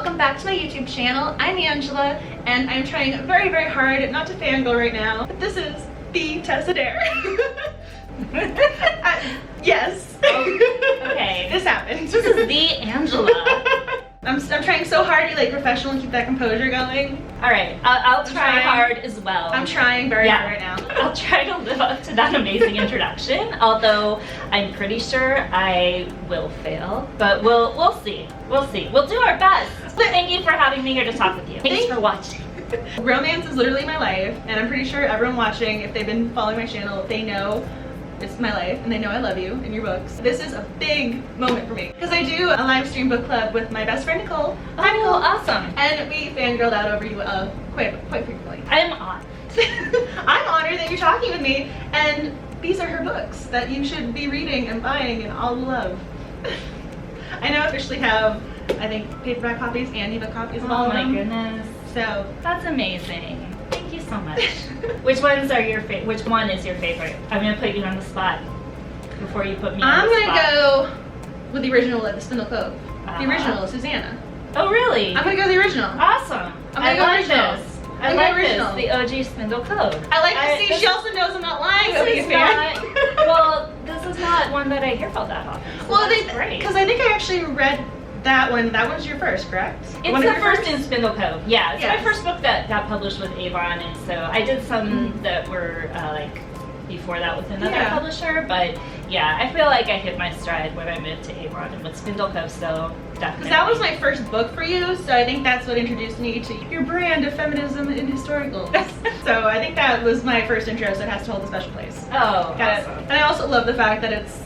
welcome back to my YouTube channel. I'm Angela, and I'm trying very, very hard not to fangirl right now, but this is the Tessa Dare. Yes. Oh, okay. This happened. This is the Angela. I'm trying so hard to be like professional and keep that composure going. All right, I'll try hard as well. I'm trying very hard right now. I'll try to live up to that amazing introduction, although I'm pretty sure I will fail, but we'll see. We'll see. We'll do our best. Thank you for having me here to talk with you. Thanks for watching. Romance is literally my life, and I'm pretty sure everyone watching, if they've been following my channel, they know it's my life, and they know I love you and your books. This is a big moment for me because I do a live stream book club with my best friend Nicole. Hi, Nicole. Awesome. And we fangirled out over you quite frequently. I'm honored. I'm honored that you're talking with me, and these are her books that you should be reading and buying and all love. I now officially have, I think, paperback copies and ebook copies of all of them. Oh my goodness. So that's amazing. Thank you so much. Which ones are your favorite? Which one is your favorite? I'm gonna put you on the spot before you put me on the spot. I'm gonna go with the original at the Spindle Cove. The original, Susanna. Oh really? I'm gonna go with the original. Awesome. I'm gonna go original. This. I like this. The OG Spindle Cove. I like to see. She also knows I'm not lying. This is not. Well, this is not one that I hear about that often. So well, that's great. Because I think I actually read that one. That was your first, correct? It's the first in Spindle Cove. Yeah, it's yes. my first book that got published with Avon, and so I did some that were like before that with another publisher. But yeah, I feel like I hit my stride when I moved to Avon and with Spindle Cove. So definitely. Because that was my first book for you, so I think that's what introduced me to your brand of feminism and historicals. So I think that was my first intro, so it has to hold a special place. Oh, awesome. And I also love the fact that it's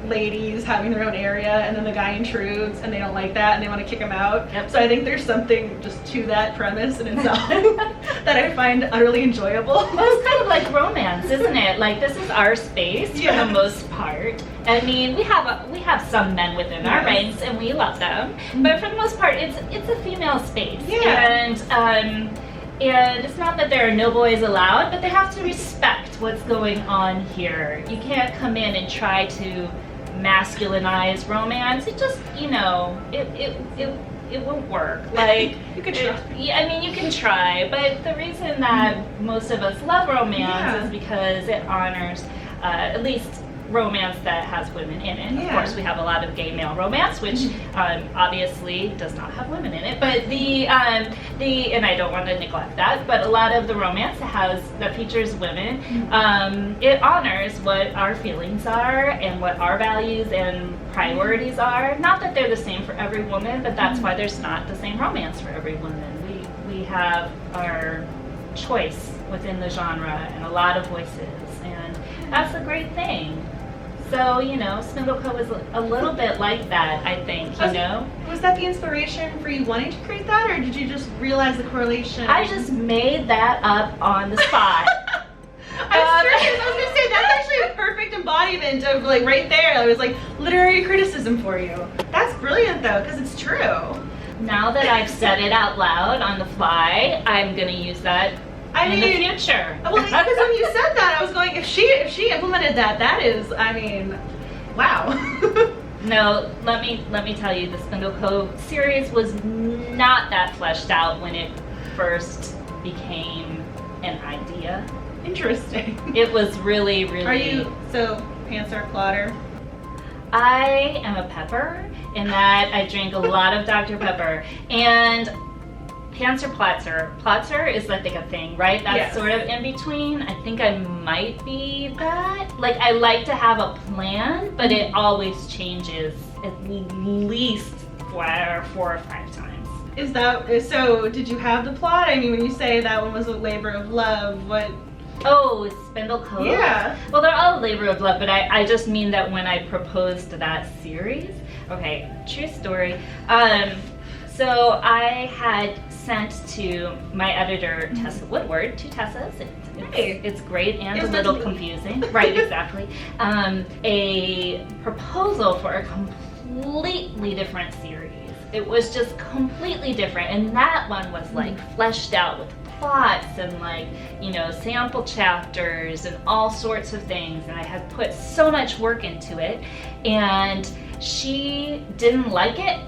ladies having their own area, and then the guy intrudes and they don't like that and they want to kick him out. Yep. So I think there's something just to that premise in itself that I find utterly enjoyable. Well, it's kind of like romance, isn't it? Like this is our space for the most part. I mean, we have some men within our ranks and we love them, but for the most part, it's a female space. Yeah. And it's not that there are no boys allowed, but they have to respect what's going on here. You can't come in and try to masculinize romance. It just, you know, it won't work. Like you could try. I mean, you can try, but the reason that most of us love romance is because it honors at least romance that has women in it. Of course, we have a lot of gay male romance, which obviously does not have women in it. But and I don't want to neglect that. But a lot of the romance that features women, it honors what our feelings are and what our values and priorities are. Not that they're the same for every woman, but that's why there's not the same romance for every woman. We have our choice within the genre and a lot of voices, and that's a great thing. So, you know, Spindle Cove is a little bit like that, I think, you know? Was that the inspiration for you wanting to create that, or did you just realize the correlation? I just made that up on the spot. I was going to say, that's actually a perfect embodiment of, like, right there. It was, like, literary criticism for you. That's brilliant, though, because it's true. Now that I've said it out loud on the fly, I'm going to use that in the future. Well, because when you said that, I was going, if she implemented that, that is, I mean, wow. No, let me tell you, the Spindle Cove series was not that fleshed out when it first became an idea. Interesting. It was really, really. Are you Panther plotter? I am a pepper in that I drink a lot of Dr. Pepper, and Panther Plotzer is like a thing, right? That's sort of in between. I think I might be that. Like, I like to have a plan, but it always changes at least 4 or 5 times. Is that so? Did you have the plot? I mean, when you say that one was a labor of love, what? Oh, Spindle Cove? Yeah. Well, they're all a labor of love, but I just mean that when I proposed that series, okay, true story. So I had sent to my editor, Tessa Woodward, 2 Tessas. It's great and a little confusing. Right, exactly. A proposal for a completely different series. It was just completely different, and that one was like fleshed out with plots and, like, you know, sample chapters and all sorts of things, and I had put so much work into it, and she didn't like it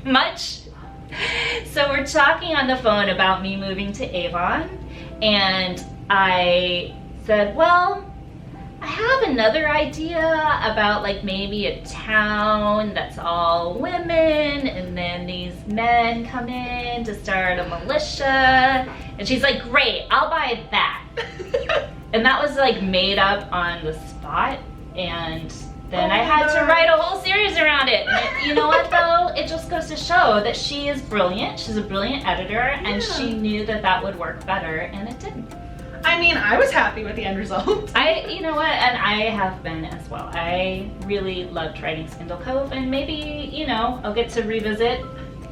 much. So we're talking on the phone about me moving to Avon, and I said, well, I have another idea about like maybe a town that's all women, and then these men come in to start a militia. And she's like, great, I'll buy that. And that was like made up on the spot, and then I had to write a whole series around it. And you know what though? It just goes to show that she is brilliant. She's a brilliant editor, and she knew that that would work better, and it didn't. I mean, I was happy with the end result. You know what, and I have been as well. I really loved writing Spindle Cove, and maybe, you know, I'll get to revisit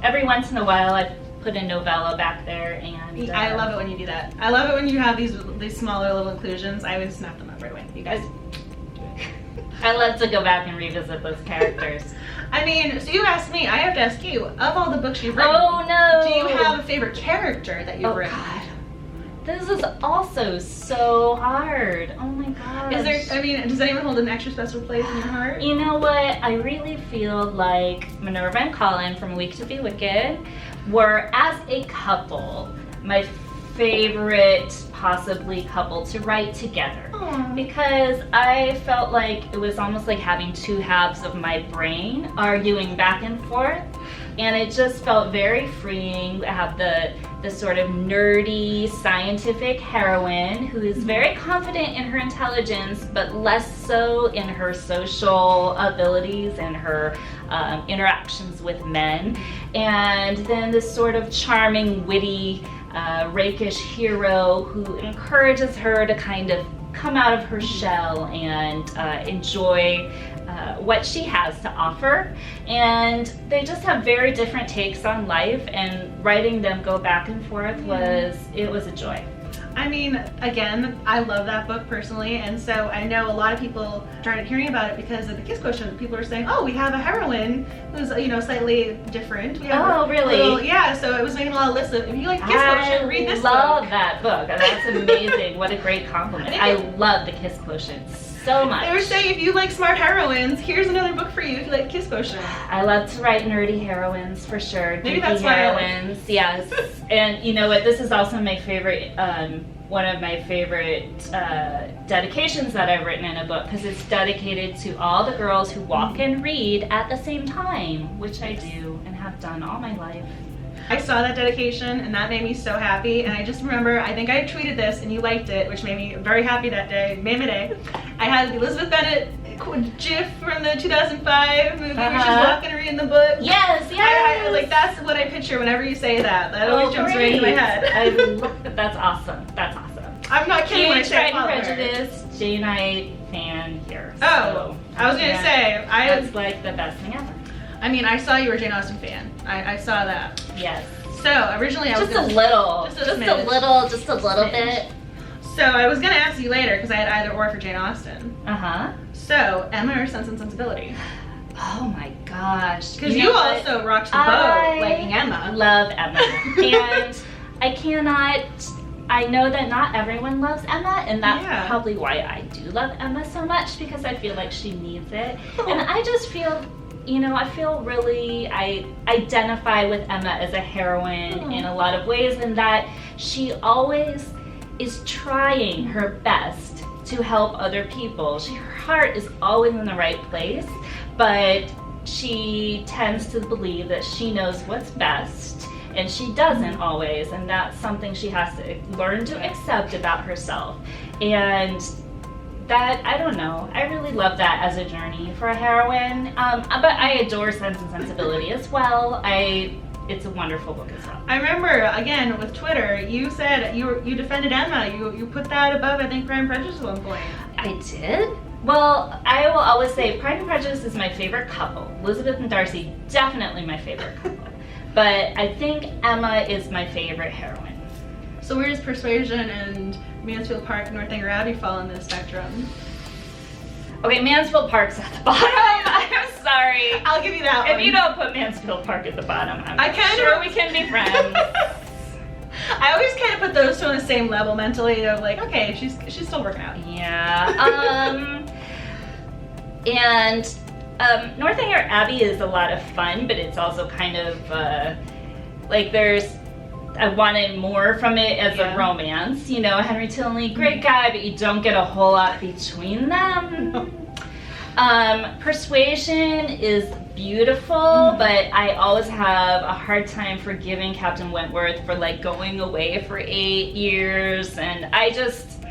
every once in a while. I put a novella back there, and I love it when you do that. I love it when you have these smaller little inclusions. I always snap them up right away. You guys. I love to go back and revisit those characters. I mean, so you asked me, I have to ask you, of all the books you've written, oh no, do you have a favorite character that you've written? God. This is also so hard. Oh my gosh. Is there, I mean, does anyone hold an extra special place in your heart? You know what? I really feel like Minerva and Colin from A Week to Be Wicked were, as a couple, my favorite possibly couple to write together. Aww. Because I felt like it was almost like having two halves of my brain arguing back and forth. And it just felt very freeing. I have the sort of nerdy scientific heroine who is very confident in her intelligence, but less so in her social abilities and her interactions with men. And then this sort of charming, witty, rakish hero who encourages her to kind of come out of her shell and enjoy what she has to offer. And they just have very different takes on life, and writing them go back and forth was a joy. I mean, again, I love that book personally, and so I know a lot of people started hearing about it because of the Kiss Quotient. People are saying, oh, we have a heroine who's, you know, slightly different. We have really? Yeah, so it was making a lot of lists of, if you like Kiss Quotient, read this book. I love that book. That's amazing. What a great compliment. I love the Kiss Quotient so much. They were saying, if you like smart heroines, here's another book for you if you like Kiss Quotient. I love to write nerdy heroines, for sure. Maybe Geeky that's why heroines, yes. And you know what? This is also my favorite, one of my favorite dedications that I've written in a book, because it's dedicated to all the girls who walk and read at the same time, which I do and have done all my life. I saw that dedication, and that made me so happy. And I just remember, I think I tweeted this and you liked it, which made me very happy that day, made my day. I had the Elizabeth Bennet GIF from the 2005 movie where she's walking and reading the book. Yes, yes. Like, that's what I picture whenever you say that. That always jumps right into my head. I love that. That's awesome. That's awesome. I'm not kidding when I say Pride and Prejudice, Jane Eyre fan here. Oh, so, I was gonna say, that's like the best thing ever. I mean, I saw you were a Jane Austen fan. I saw that. Yes. So originally I was just a little bit. So I was gonna ask you later because I had either or for Jane Austen. So Emma or Sense and Sensibility? Oh my gosh. Because you also rocked the boat liking Emma. Love Emma. And I know that not everyone loves Emma, and that's probably why I do love Emma so much, because I feel like she needs it. And I just feel, you know, I identify with Emma as a heroine in a lot of ways, in that she always is trying her best to help other people. Her heart is always in the right place, but she tends to believe that she knows what's best, and she doesn't always, and that's something she has to learn to accept about herself. And that, I don't know, I really love that as a journey for a heroine. But I adore Sense and Sensibility as well. It's a wonderful book as well. I remember, again, with Twitter, you said you defended Emma. You put that above, I think, Pride and Prejudice at one point. I did? Well, I will always say Pride and Prejudice is my favorite couple. Elizabeth and Darcy, definitely my favorite couple. But I think Emma is my favorite heroine. So where does Persuasion and Mansfield Park, Northanger Abbey fall in this spectrum? Okay, Mansfield Park's at the bottom. I'm sorry. I'll give you that one. If you don't put Mansfield Park at the bottom, I'm sure we can be friends. I always kind of put those two on the same level mentally. Of like, okay, she's still working out. Yeah. And Northanger Abbey is a lot of fun, but it's also kind of Like I wanted more from it as a romance. You know, Henry Tilney, great guy, but you don't get a whole lot between them. Persuasion is beautiful, but I always have a hard time forgiving Captain Wentworth for like going away for 8 years, and I just,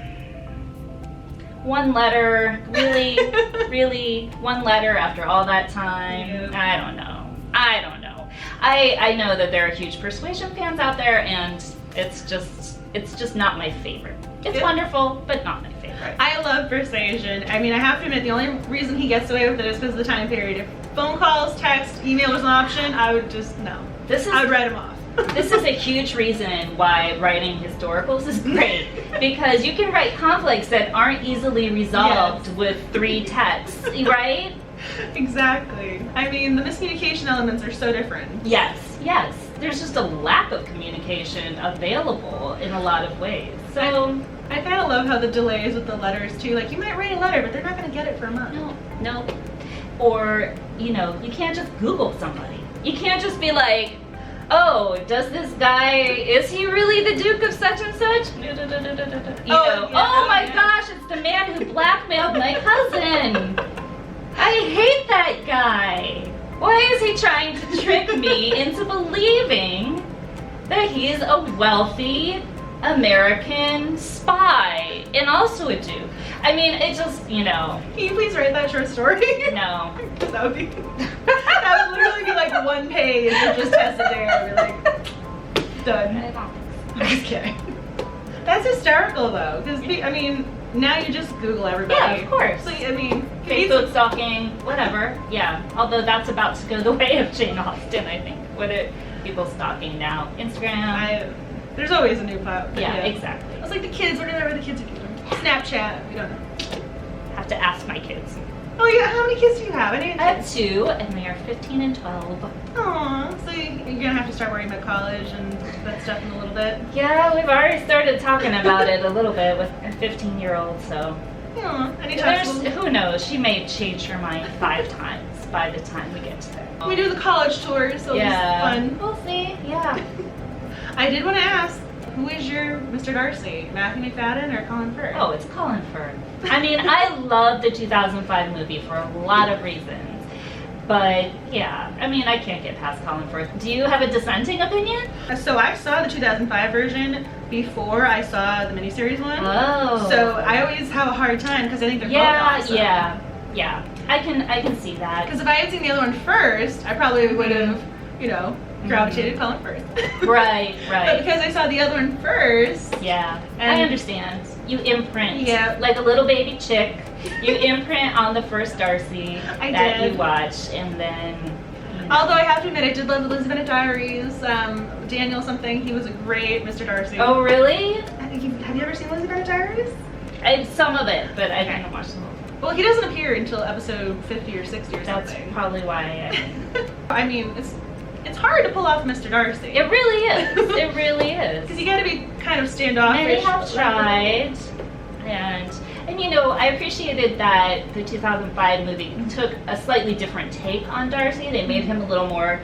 one letter, really, one letter after all that time. I don't know. I know that there are huge Persuasion fans out there, and it's just not my favorite. It's wonderful, but not my favorite. I love Persuasion. I mean, I have to admit, the only reason he gets away with it is because of the time period. If phone calls, text, email was an option, I would just, no. I would write him off. This is a huge reason why writing historicals is great, because you can write conflicts that aren't easily resolved with 3 texts, right? Exactly. I mean, the miscommunication elements are so different. Yes. There's just a lack of communication available in a lot of ways. So I kind of love how the delays with the letters too. Like, you might write a letter, but they're not going to get it for a month. No. Or, you know, you can't just Google somebody. You can't just be like, oh, does this guy, is he really the Duke of such and such? Oh my gosh, it's the man who blackmailed my cousin. I hate that guy. Why is he trying to trick me into believing that he's a wealthy American spy and also a Duke? I mean, it just, you know. Can you please write that short story? No. That would literally be like 1 page of just Tessa Dare. Be like, done. I don't think so. I'm just kidding. That's hysterical though, because I mean, now you just Google everybody. Yeah, of course. So, I mean, Facebook stalking, whatever. Yeah, although that's about to go the way of Jane Austen, I think. What are people stalking now? Instagram? There's always a new pop. Yeah, exactly. It's like the kids, whatever the kids are doing. Snapchat, we don't know. Have to ask my kids. Oh yeah, how many kids do you have? I have 2, and they are 15 and 12. Aww, so you're gonna have to start worrying about college and that stuff in a little bit. Yeah, we've already started talking about it a little bit with a 15-year-old, so. Yeah, who knows? She may change her mind 5 times by the time we get to there. We do the college tour, so it's fun. We'll see. Yeah. I did want to ask, who is your Mr. Darcy? Matthew McFadden or Colin Firth? Oh, it's Colin Firth. I mean, I love the 2005 movie for a lot of reasons. But yeah, I mean, I can't get past Colin Firth. Do you have a dissenting opinion? So I saw the 2005 version before I saw the miniseries one. Oh. So I always have a hard time because I think they're both awesome. Yeah. I can see that. Because if I had seen the other one first, I probably would have, you know, gravitated Colin Firth. Right. But because I saw the other one first. Yeah, I understand. You imprint. Yeah. Like a little baby chick. You imprint on the first Darcy that you watch, and then. You know. Although I have to admit, I did love Elizabeth Diaries. Daniel something, he was a great Mr. Darcy. Oh, really? Have you ever seen Elizabeth Diaries? Some of it, but I haven't watched the whole thing. Well, he doesn't appear until episode 50 or 60 or something. That's probably why I mean, it's hard to pull off Mr. Darcy. It really is. It really is. Because you got to be kind of standoffish. And they have tried, and you know, I appreciated that the 2005 movie took a slightly different take on Darcy. They made him a little more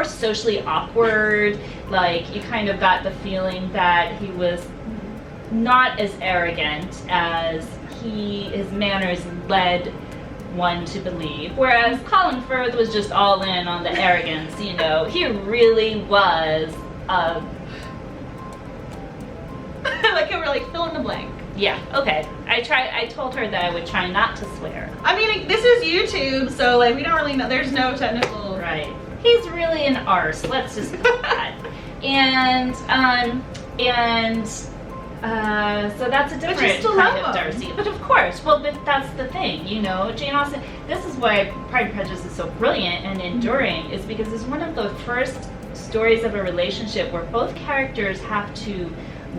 socially awkward. Like, you kind of got the feeling that he was not as arrogant as his manners led one to believe. Whereas Colin Firth was just all in on the arrogance, you know. He really was like, we're like, fill in the blank. Yeah, okay. I told her that I would try not to swear. I mean, this is YouTube, so like, we don't really know, there's no technical. Right. He's really an arse, let's just call that. So that's a different kind of Darcy. But of course, well, but that's the thing, you know, Jane Austen, this is why Pride and Prejudice is so brilliant and enduring, is because it's one of the first stories of a relationship where both characters have to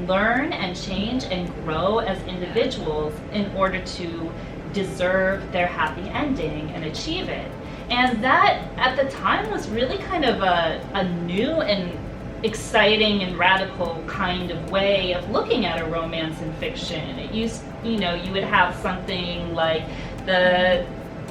learn and change and grow as individuals in order to deserve their happy ending and achieve it. And that, at the time, was really kind of a new and exciting and radical kind of way of looking at a romance in fiction. It used, you know, you would have something like the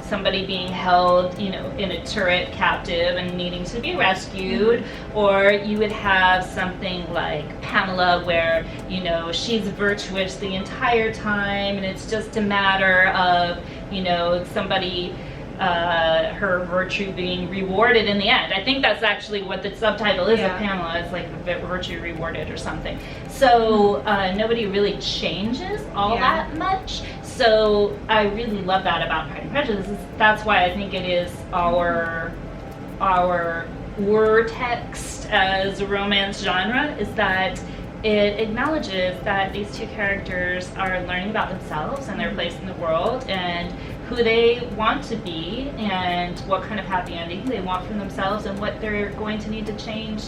somebody being held, you know, in a turret captive and needing to be rescued, or you would have something like Pamela where, you know, she's virtuous the entire time and it's just a matter of, you know, somebody her virtue being rewarded in the end. I think that's actually what the subtitle is of Pamela. It's like virtue rewarded or something. So nobody really changes all that much. So I really love that about Pride and Prejudice. That's why I think it is our text as a romance genre, is that it acknowledges that these two characters are learning about themselves and their place in the world and who they want to be and what kind of happy ending they want for themselves and what they're going to need to change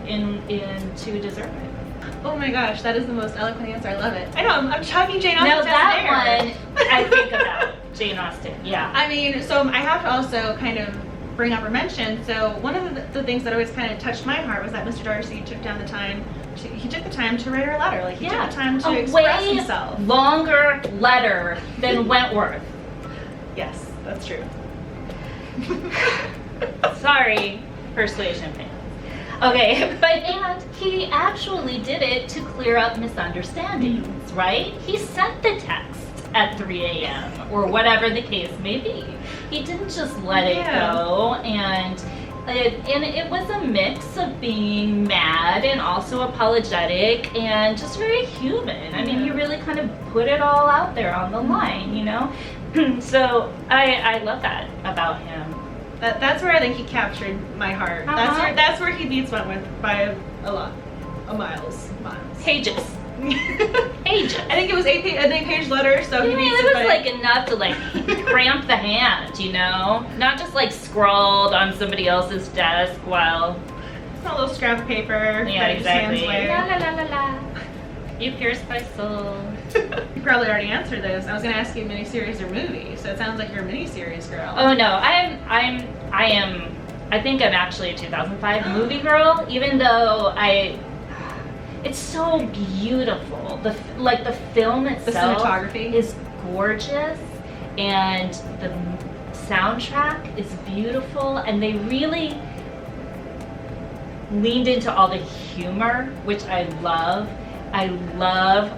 in to deserve it. Oh my gosh, that is the most eloquent answer. I love it. I know, I'm chugging Jane Austen. Now that Dare. one, I think about Jane Austen, yeah. I mean, so I have to also kind of bring up or mention, so one of the things that always kind of touched my heart was that Mr. Darcy took down the time, he took the time to write her a letter. Like, he took the time to express himself. Longer letter than Wentworth. Yes, that's true. Sorry, Persuasion fans. Okay, and he actually did it to clear up misunderstandings, right? He sent the text at 3 a.m. or whatever the case may be. He didn't just let it go, and it was a mix of being mad and also apologetic and just very human. I mean, he really kind of put it all out there on the line, you know? So I love that about him. That's where I think he captured my heart. That's where he beats Wentworth by a lot, miles. Pages. Pages. I think it was an 8-page letter, so he beats it was like enough to like cramp the hand, you know, not just like scrawled on somebody else's desk while. It's not a little scrap of paper. Yeah, exactly. La la la la la. You pierced my soul. You probably already answered this. I was going to ask you miniseries or movie, so it sounds like you're a miniseries girl. Oh no, I think I'm actually a 2005 movie girl, even though it's so beautiful. The film itself, the cinematography is gorgeous, and the soundtrack is beautiful, and they really leaned into all the humor, which I love. I love,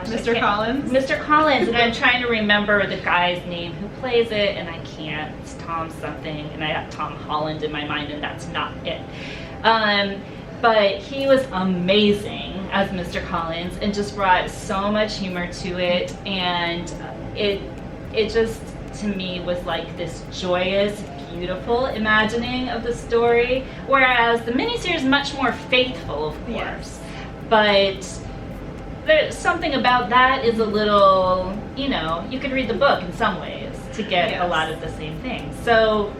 Mr. Collins? Mr. Collins, and I'm trying to remember the guy's name who plays it, and I can't. It's Tom something, and I have Tom Holland in my mind, and that's not it. But he was amazing as Mr. Collins, and just brought so much humor to it, and it just, to me, was like this joyous, beautiful imagining of the story, whereas the miniseries is much more faithful, of course. Yes. But there's something about that is a little, you know, you could read the book in some ways to get a lot of the same things. So,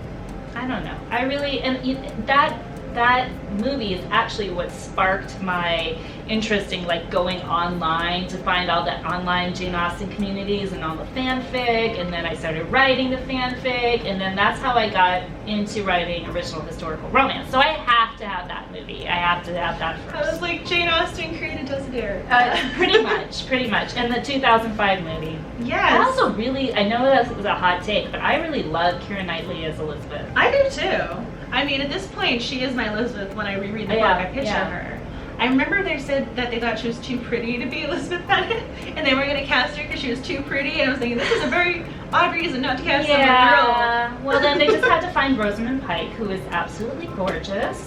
I don't know. I really, and that movie is actually what sparked my interest in like going online to find all the online Jane Austen communities and all the fanfic, and then I started writing the fanfic, and then that's how I got into writing original historical romance. So I have to have that movie. I have to have that first. I was like, Jane Austen created Tessa Dare. Pretty much. And the 2005 movie. Yes. I also really, I know that was a hot take, but I really love Keira Knightley as Elizabeth. I do too. I mean, at this point, she is my Elizabeth when I reread the book. I picture her. I remember they said that they thought she was too pretty to be Elizabeth Bennet, and they were going to cast her because she was too pretty, and I was thinking, this is a very odd reason not to cast some girl. Well, then they just had to find Rosamund Pike, who is absolutely gorgeous.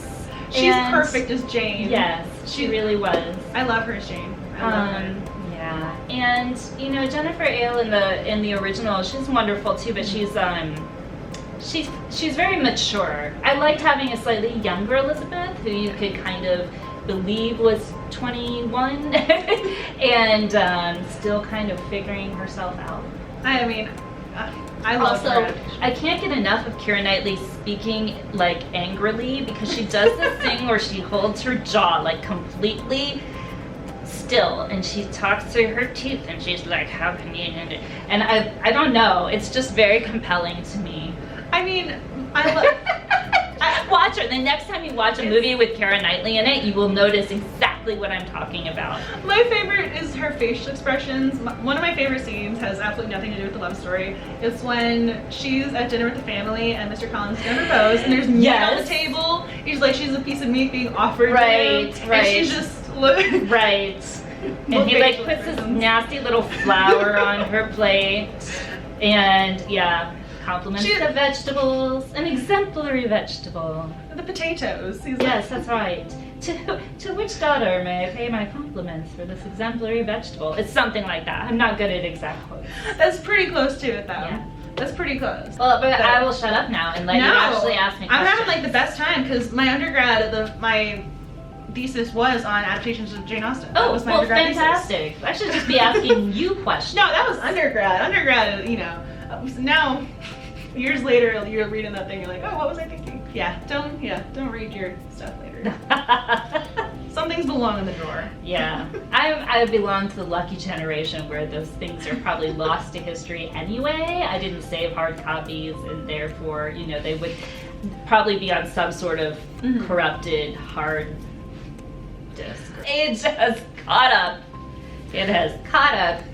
She's perfect as Jane. Yes, she really was. I love her as Jane. I love her. Yeah, and you know, Jennifer Ale in the original, she's wonderful too, but she's very mature. I liked having a slightly younger Elizabeth who you could kind of believe was 21 and still kind of figuring herself out. I mean, I love her. I can't get enough of Keira Knightley speaking like angrily, because she does this thing where she holds her jaw like completely still and she talks through her teeth and she's like, how can you, and I don't know, it's just very compelling to me. I mean, I love watch her. The next time you watch a movie with Keira Knightley in it, you will notice exactly what I'm talking about. My favorite is her facial expressions. One of my favorite scenes has absolutely nothing to do with the love story. It's when she's at dinner with the family and Mr. Collins is gonna propose and there's meat on the table. He's like, she's a piece of meat being offered to him. And she's just right. And he like puts this nasty little flower on her plate. And yeah, compliments the vegetables, an exemplary vegetable. The potatoes. Yes, that's right. To which daughter may I pay my compliments for this exemplary vegetable? It's something like that. I'm not good at exact quotes. That's pretty close to it though. Yeah. That's pretty close. Well, but I will shut up now and let you actually ask me questions. I'm having like the best time because my undergrad, my thesis was on adaptations of Jane Austen. Oh, was my well, undergrad fantastic. thesis. I should just be asking you questions. No, that was undergrad. Undergrad, you know. Now, years later, you're reading that thing, you're like, oh, what was I thinking? Yeah, don't read your stuff later. Some things belong in the drawer. Yeah, I belong to the lucky generation where those things are probably lost to history anyway. I didn't save hard copies, and therefore, you know, they would probably be on some sort of corrupted hard disk. It has caught up. It has caught up.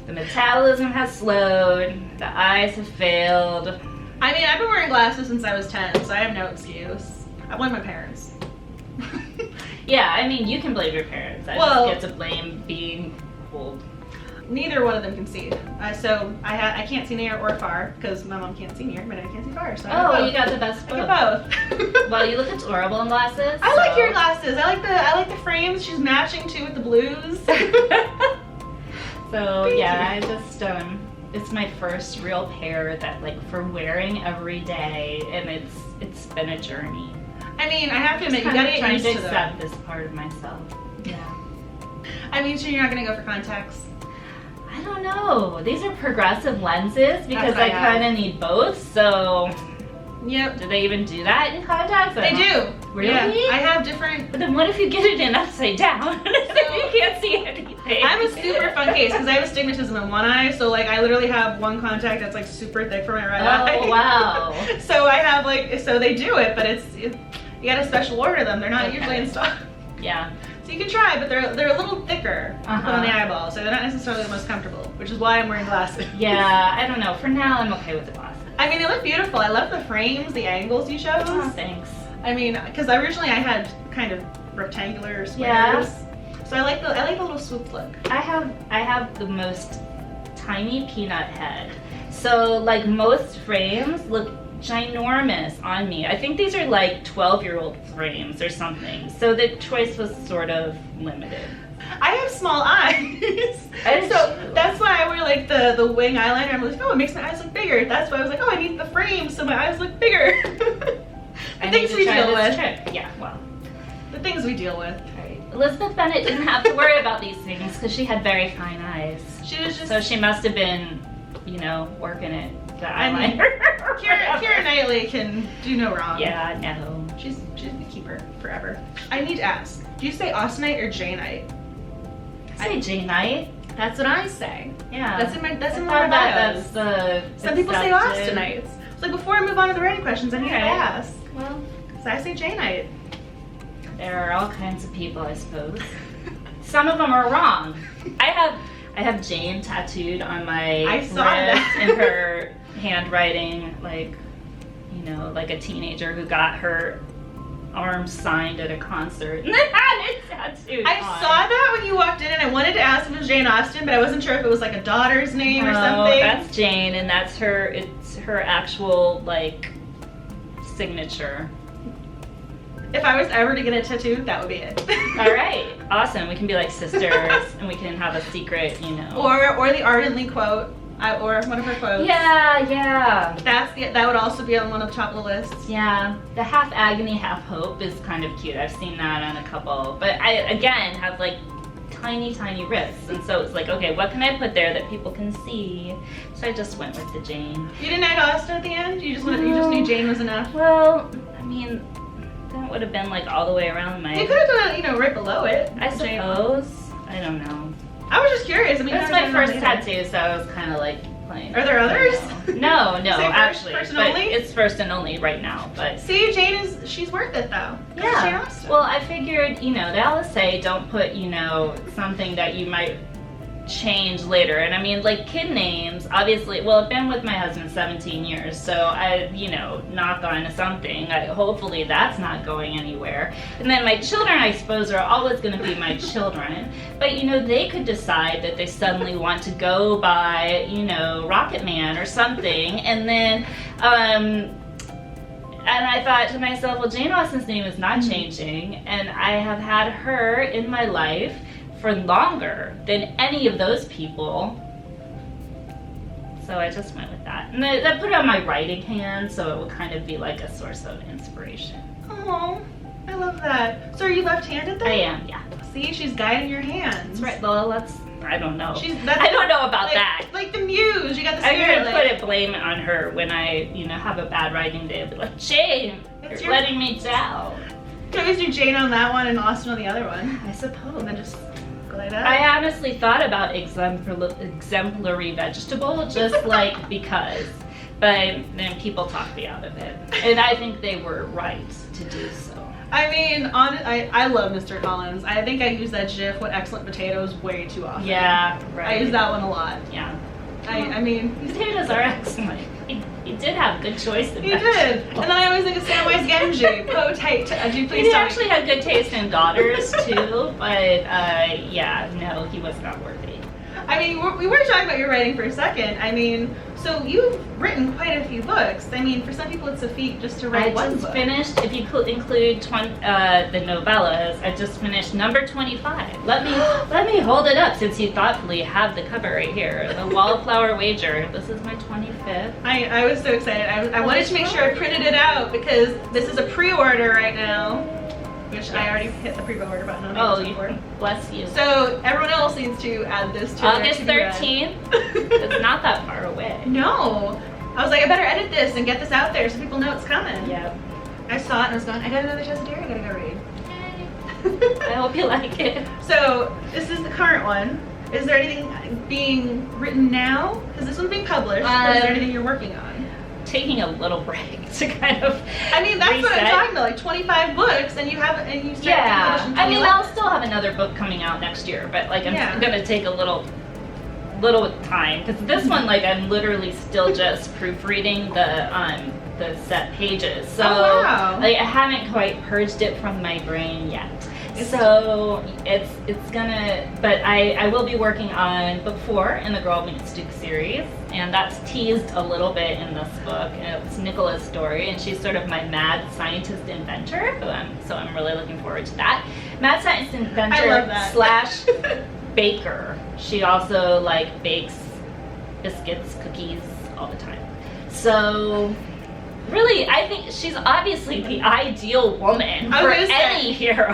The metabolism has slowed. The eyes have failed. I mean, I've been wearing glasses since I was 10, so I have no excuse. I blame my parents. Yeah, I mean, you can blame your parents. I just get to blame being old. Neither one of them can see. So I can't see near or far because my mom can't see near, but I can't see far. So you got the best both. I got both. Well, you look adorable in glasses. I like your glasses. I like the frames. She's matching too with the blues. So yeah, I just it's my first real pair that like for wearing every day, and it's been a journey. I mean, I have to admit, you gotta get used to accept this part of myself. Yeah. I mean, so you're not gonna go for contacts? I don't know. These are progressive lenses because I kind of need both. So. Yep. Do they even do that in contacts? They do. Really? Yeah. I have different. But then what if you get it in upside down? You can't see anything. I have a super fun case because I have astigmatism in one eye, so like I literally have one contact that's like super thick for my right eye. Oh wow. So I have like, so they do it, but you gotta special order them. They're not usually in stock. Yeah. So you can try, but they're a little thicker on the eyeball, so they're not necessarily the most comfortable, which is why I'm wearing glasses. Yeah, I don't know. For now, I'm okay with the glasses. I mean, they look beautiful. I love the frames, the angles you chose. Oh, thanks. I mean, because originally I had kind of rectangular squares. Yeah. So I like the little swoop look. I have the most tiny peanut head. So like most frames look ginormous on me. I think these are like 12-year-old frames or something. So the choice was sort of limited. I have small eyes. So that's why I wear like the wing eyeliner. I'm like, oh, it makes my eyes look bigger. That's why I was like, oh, I need the frame so my eyes look bigger. The things we deal with. Yeah, well. The things we deal with. Right. Elizabeth Bennet didn't have to worry about these things because she had very fine eyes. She was just. So she must have been, working it. The eyeliner. Keira Knightley can do no wrong. Yeah, no. She's a keeper forever. I need to ask, do you say Austenite or Janeite? I say Janeite. That's what I say. Yeah. That's in my bios. Some people say Austenites. It's like before I move on to the writing questions, I need to ask. Well, so I say Janeite. There are all kinds of people, I suppose. Some of them are wrong. I have Jane tattooed on my wrist in her handwriting, like a teenager who got her arms signed at a concert and then had it tattooed I saw that when you walked in, and I wanted to ask if it was Jane Austen, but I wasn't sure if it was like a daughter's name or something. That's Jane, and that's her. It's her actual signature. If I was ever to get a tattoo, that would be it. All right, awesome. We can be like sisters, and we can have a secret, Or the ardently quote, or one of her quotes. Yeah. That would also be on one of the top of the lists. Yeah, the half agony, half hope is kind of cute. I've seen that on a couple, but I again have tiny wrists, and so it's like, okay, what can I put there that people can see? So I just went with the Jane. You didn't add Austen at the end? You just knew Jane was enough? Well, I mean, that would have been all the way around my. You could have done it, right below it. I suppose. I don't know. I was just curious. I mean, that's my first tattoo, so I was kind of complain. Are there others? No, actually. First and but only? it's first and only right now. But see, she's worth it though. Yeah. Jane Austen. Well, I figured, they always say don't put, something that you might change later. And I mean, like kid names, obviously, well, I've been with my husband 17 years, so I, knock on something. Hopefully that's not going anywhere. And then my children, I suppose, are always going to be my children. But, they could decide that they suddenly want to go by, Rocket Man or something. And then, and I thought to myself, well, Jane Austen's name is not changing, and I have had her in my life for longer than any of those people. So I just went with that. And I put it on my writing hand, so it would kind of be like a source of inspiration. Oh, I love that. So are you left-handed then? I am, yeah. See, she's guiding your hands. That's right. Well, I don't know. I don't know about that. Like the muse, you got the I'm spirit. gonna put it blame on her when I, have a bad writing day. I'll be like, Jane, you're letting me down. You can always do Jane on that one and Austen on the other one. I suppose. And then just go like that. I honestly thought about exemplary vegetable, just like because. But then people talked me out of it. And I think they were right to do so. I mean, I love Mr. Collins. I think I use that GIF, what excellent potatoes, way too often. Yeah, right. I use that one a lot. Yeah. I mean, potatoes are excellent. He did have good choice in He did. And then I always think of Samwise Gamgee. Oh, tight. Do please He tell actually me. had good taste in daughters too, but no, he was not worthy. I mean, we were talking about your writing for a second. I mean, so you've written quite a few books. I mean, for some people it's a feat just to write one book. I just finished, if you include the novellas, I just finished number 25. Let me hold it up since you thoughtfully have the cover right here. The Wallflower Wager. This is my 25th. I was so excited. I wanted to make sure I printed it out because this is a pre-order right now. Which I already hit the pre-order button on. Oh, bless you. So everyone else needs to add this to August 13th. It's not that far away. No. I was like, I better edit this and get this out there so people know it's coming. Yep. I saw it and I was going, I got another Tessa Dare I gotta go read. I hope you like it. So this is the current one. Is there anything being written now? Because this one's being published. Or is there anything you're working on? Taking a little break to kind of I mean, that's reset. what I'm talking about, like 25 books and you start I mean, I'll still have another book coming out next year, but like I'm gonna take a little time because this one, like, I'm literally still just proofreading the set pages, so like I haven't quite purged it from my brain yet. So it's gonna, but I will be working on book 4 in the Girl Meets Duke series, and that's teased a little bit in this book. It's Nicola's story, and she's sort of my mad scientist inventor, so I'm really looking forward to that. Mad scientist inventor slash baker. She also like bakes biscuits, cookies all the time. So really, I think she's obviously the ideal woman for any hero.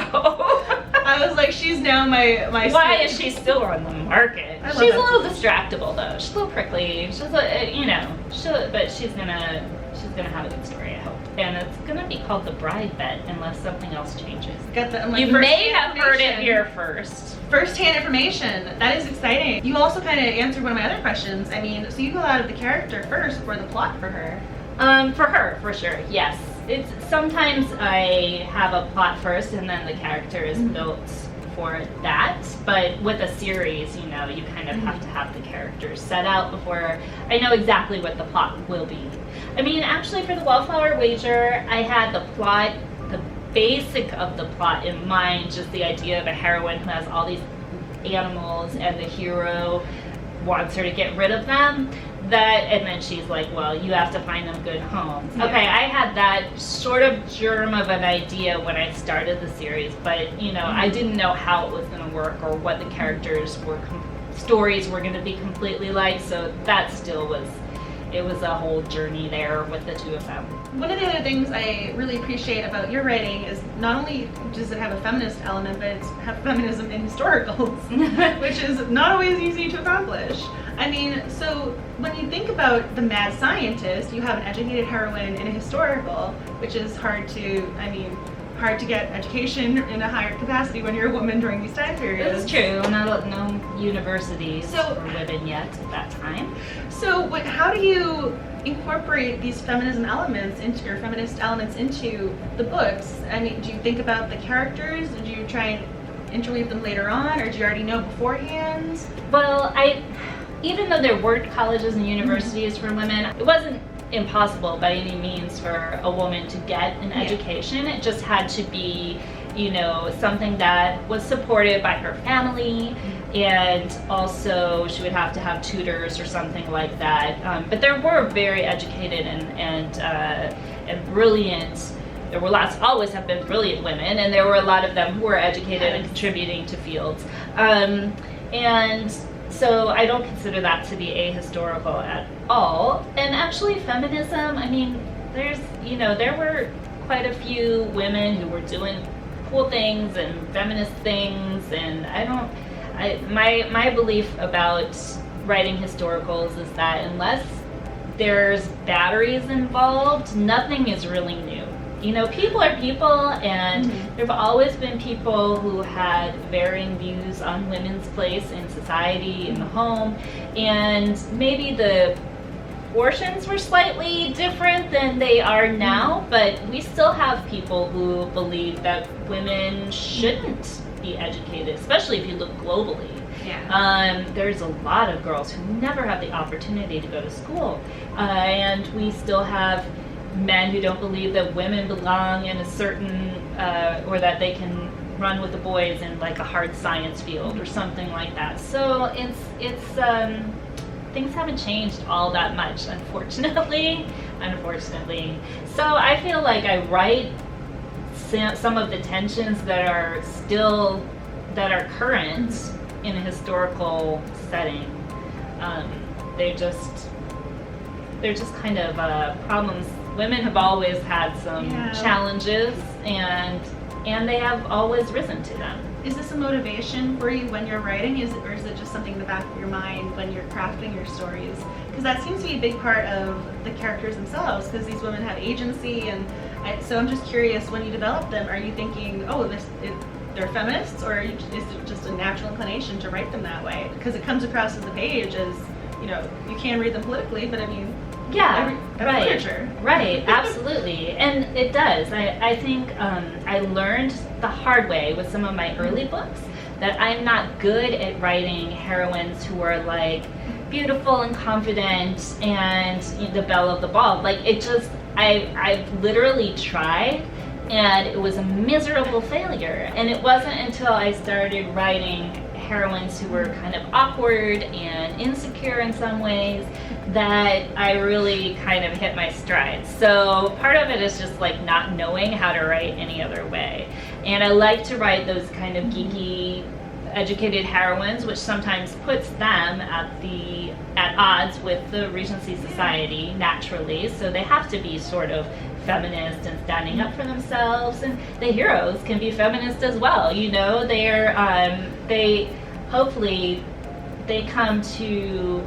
I was like, she's now my Why is she still on the market? She's a little distractible though. She's a little prickly. She's but she's gonna have a good story, I hope. And it's gonna be called The Bride Bet unless something else changes. You may have heard it here first. First-hand information. That is exciting. You also kind of answered one of my other questions. I mean, so you go out of the character first for the plot for her. For her, for sure, yes. It's sometimes I have a plot first and then the character is built for that, but with a series, you kind of have to have the characters set out before I know exactly what the plot will be. I mean, actually for the Wallflower Wager, I had the plot, the basic of the plot in mind, just the idea of a heroine who has all these animals and the hero wants her to get rid of them. And then she's like, well, you have to find them good homes. Yeah. Okay, I had that sort of germ of an idea when I started the series, but I didn't know how it was going to work or what the characters stories were going to be completely like, so that still was, it was a whole journey there with the two of them. One of the other things I really appreciate about your writing is not only does it have a feminist element, but it's have feminism in historicals, which is not always easy to accomplish. I mean, so when you think about the mad scientist, you have an educated heroine in a historical, which is hard to, I mean, hard to get education in a higher capacity when you're a woman during these time periods. It's true. No universities for women yet at that time. So how do you incorporate these feminism elements into, or feminist elements into the books? I mean, do you think about the characters? Do you try and interweave them later on, or do you already know beforehand? Well, even though there weren't colleges and universities for women, it wasn't impossible by any means for a woman to get an education. It just had to be, something that was supported by her family, and also she would have to have tutors or something like that. But there were very educated and brilliant. There were always have been brilliant women, and there were a lot of them who were educated and contributing to fields. And so I don't consider that to be ahistorical at all. And actually feminism, I mean, there were quite a few women who were doing cool things and feminist things, and my belief about writing historicals is that unless there's batteries involved, nothing is really new. People are people, and there have always been people who had varying views on women's place in society, in the home, and maybe the proportions were slightly different than they are now, but we still have people who believe that women shouldn't be educated, especially if you look globally. There's a lot of girls who never have the opportunity to go to school, and we still have men who don't believe that women belong in a certain, or that they can run with the boys in like a hard science field or something like that. So it's things haven't changed all that much, unfortunately. So I feel like I write some of the tensions that are current in a historical setting. They're just kind of problems. Women have always had some challenges, and they have always risen to them. Is this a motivation for you when you're writing, or is it just something in the back of your mind when you're crafting your stories? Because that seems to be a big part of the characters themselves, because these women have agency, and so I'm just curious, when you develop them, are you thinking, they're feminists, or is it just a natural inclination to write them that way? Because it comes across as the page as, you can read them politically, but I mean, literature. Right, absolutely. And it does. I think I learned the hard way with some of my early books that I'm not good at writing heroines who are like beautiful and confident and the belle of the ball. Like I've literally tried, and it was a miserable failure. And it wasn't until I started writing heroines who were kind of awkward and insecure in some ways that I really kind of hit my stride. So part of it is just like not knowing how to write any other way. And I like to write those kind of geeky, educated heroines, which sometimes puts them at odds with the Regency Society naturally. So they have to be sort of feminist and standing up for themselves, and the heroes can be feminist as well. Hopefully they come to